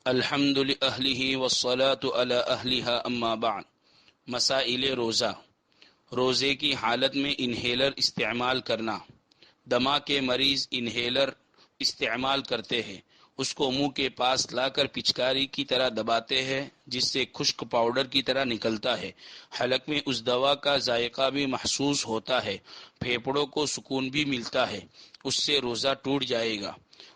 الحمد لأہلہ والصلاة علی اہلہا اما بعد۔ مسائل روزہ۔ روزے کی حالت میں انہیلر استعمال کرنا۔ دمہ کے مریض انہیلر استعمال کرتے ہیں، اس کو منہ کے پاس لا کر پچکاری کی طرح دباتے ہیں جس سے خشک پاؤڈر کی طرح نکلتا ہے۔ حلق میں اس دوا کا ذائقہ بھی محسوس ہوتا ہے، پھیپھڑوں کو سکون بھی ملتا ہے، اس سے روزہ ٹوٹ جائے گا۔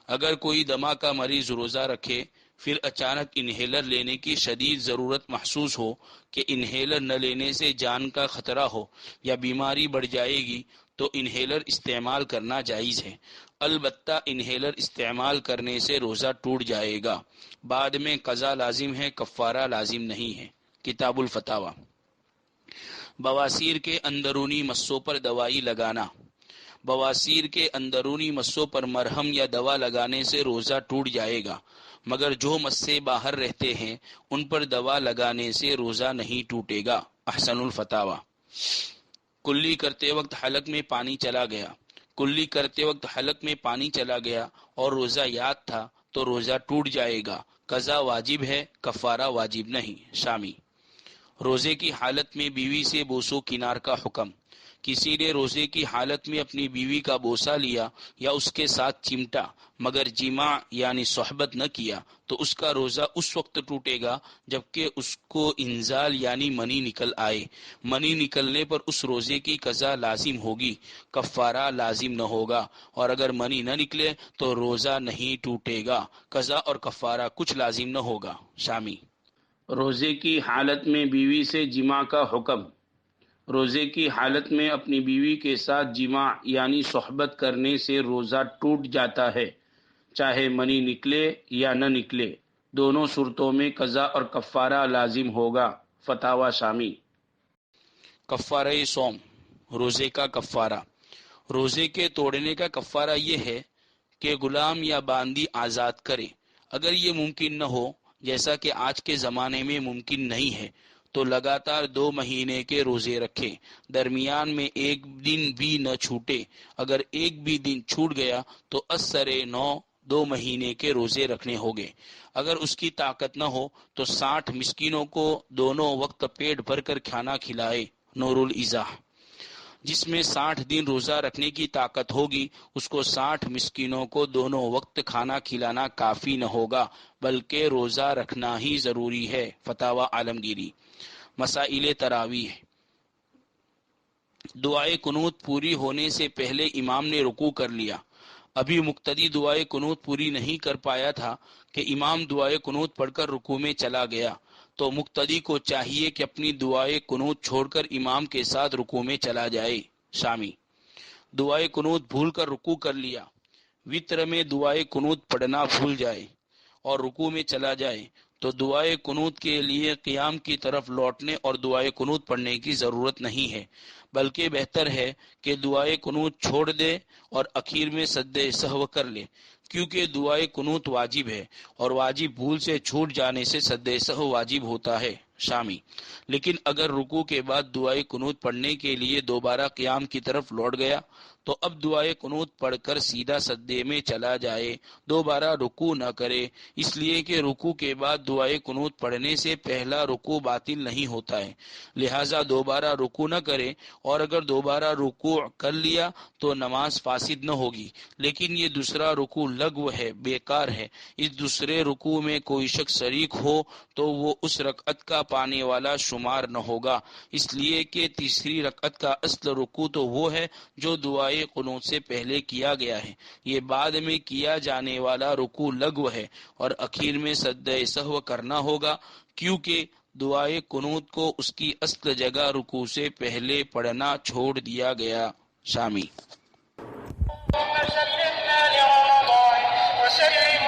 اگر کوئی دمہ کا مریض روزہ رکھے پھر اچانک انہیلر لینے کی شدید ضرورت محسوس ہو کہ انہیلر نہ لینے سے جان کا خطرہ ہو یا بیماری بڑھ جائے گی تو انہیلر استعمال کرنا جائز ہے، البتہ انہیلر استعمال کرنے سے روزہ ٹوٹ جائے گا، بعد میں قضا لازم ہے، کفارہ لازم نہیں ہے۔ کتاب الفتاوی۔ بواسیر کے اندرونی مسوں پر دوائی لگانا۔ بواسیر کے اندرونی مسوں پر مرہم یا دوا لگانے سے روزہ ٹوٹ جائے گا، مگر جو مسے باہر رہتے ہیں ان پر دوا لگانے سے روزہ نہیں ٹوٹے گا۔ احسن الفتاوی۔ کلی کرتے وقت حلق میں پانی چلا گیا۔ کلی کرتے وقت حلق میں پانی چلا گیا اور روزہ یاد تھا تو روزہ ٹوٹ جائے گا، قضا واجب ہے، کفارہ واجب نہیں۔ شامی۔ روزے کی حالت میں بیوی سے بوسو کنار کا حکم۔ کسی نے روزے کی حالت میں اپنی بیوی کا بوسہ لیا یا اس کے ساتھ چمٹا مگر جماع یعنی صحبت نہ کیا تو اس کا روزہ اس وقت ٹوٹے گا جبکہ اس کو انزال یعنی منی نکل آئے۔ منی نکلنے پر اس روزے کی قضا لازم ہوگی، کفارہ لازم نہ ہوگا، اور اگر منی نہ نکلے تو روزہ نہیں ٹوٹے گا، قضا اور کفارہ کچھ لازم نہ ہوگا۔ شامی۔ روزے کی حالت میں بیوی سے جماع کا حکم۔ روزے کی حالت میں اپنی بیوی کے ساتھ جماع یعنی صحبت کرنے سے روزہ ٹوٹ جاتا ہے، چاہے منی نکلے یا نہ نکلے، دونوں صورتوں میں قضا اور کفارہ لازم ہوگا۔ فتاوی شامی۔ کفارہ صوم۔ روزے کا کفارہ۔ روزے کے توڑنے کا کفارہ یہ ہے کہ غلام یا باندی آزاد کرے۔ اگر یہ ممکن نہ ہو، جیسا کہ آج کے زمانے میں ممکن نہیں ہے، تو لگاتار 2 مہینے کے روزے رکھے، درمیان میں ایک دن بھی نہ چھوٹے۔ اگر ایک بھی دن چھوٹ گیا تو ازسرِ 2 مہینے کے روزے رکھنے ہوگے۔ اگر اس کی طاقت نہ ہو تو 60 مسکینوں کو دونوں وقت پیٹ بھر کر کھانا کھلائے۔ نور الایضاح۔ جس میں 60 دن روزہ رکھنے کی طاقت ہوگی اس کو 60 مسکینوں کو دونوں وقت کھانا کھلانا کافی نہ ہوگا بلکہ روزہ رکھنا ہی ضروری ہے۔ فتاوی عالمگیری۔ مسائل تراویح۔ دعائے قنوت پوری ہونے سے پہلے امام نے رکوع کر لیا، ابھی مقتدی دعائے قنوت پوری نہیں کر پایا تھا کہ امام دعائے قنوت پڑھ کر رکوع میں چلا گیا، تو مقتدی کو چاہیے کہ اپنی دعائے قنوت چھوڑ کر امام کے ساتھ رکوع میں چلا جائے۔ شامی۔ دعائے قنوت بھول کر رکوع کر لیا، وتر میں دعائے قنوت پڑھنا بھول جائے اور رکوع میں چلا جائے تو دعائے قنوت کے لیے قیام کی طرف لوٹنے اور دعائے قنوت پڑھنے کی ضرورت نہیں ہے، بلکہ بہتر ہے کہ دعائے قنوت چھوڑ دے اور اخیر میں سجدہ سہو کر لے، کیونکہ دعائے قنوت واجب ہے اور واجب بھول سے چھوٹ جانے سے سجدہ سہو واجب ہوتا ہے۔ شامی۔ لیکن اگر رکوع کے بعد دعائے قنوت پڑھنے کے لیے دوبارہ قیام کی طرف لوٹ گیا تو اب دعائے قنوت پڑھ کر سیدھا سجدے میں چلا جائے، دوبارہ رکوع نہ کرے، اس لیے کہ رکوع کے بعد دعائے قنوت پڑھنے سے پہلا رکوع باطل نہیں ہوتا ہے، لہٰذا دوبارہ رکوع نہ کرے، اور اگر دوبارہ رکوع کر لیا تو نماز فاسد نہ ہوگی، لیکن یہ دوسرا رکوع لغو ہے، بیکار ہے۔ اس دوسرے رکوع میں کوئی شخص شریک ہو تو وہ اس رکعت کا پانے والا شمار نہ ہوگا، اس لیے کہ تیسری رکعت کا اصل رکوع تو وہ ہے جو دعائے قنوت سے پہلے کیا گیا ہے، یہ بعد میں کیا جانے والا رکوع لغو ہے اور اخیر میں سجدہ سہو کرنا ہوگا، کیونکہ دعائے قنوت کو اس کی اصل جگہ رکوع سے پہلے پڑھنا چھوڑ دیا گیا۔ شامی۔ سلمنا لرمضان وسلم